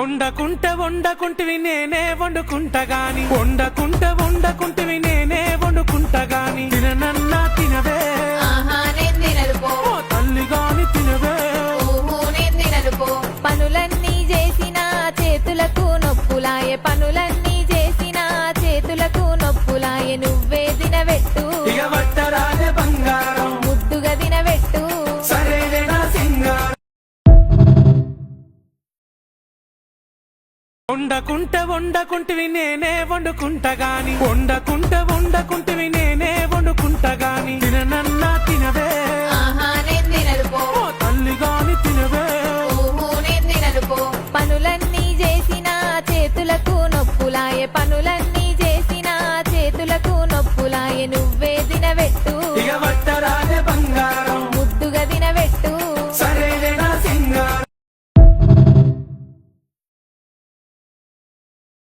వండకుంటివి నేనే వండుకుంటా గాని వండకుంటివి నేనే వండుకుంటా గాని తిననన్నా తినవే తల్లి గాని తినవే పనులన్నీ చేసిన చేతులకు నొప్పులాయే పనులన్నీ చేసిన చేతులకు నొప్పులాయే నువ్వే తినబెట్టు ఇక వట్టరాలే బంగారం ముద్దుగా తినబెట్టు సరేనే నా సింగారం వండకుంటివి నేనే వండుకుంటా గాని వండకుంటివి నేనే వండుకుంటా గాని తిననన్నా తినవే తల్లి గాని తినవే పనులన్నీ చేసిన చేతులకు నొప్పులాయే పనులన్నీ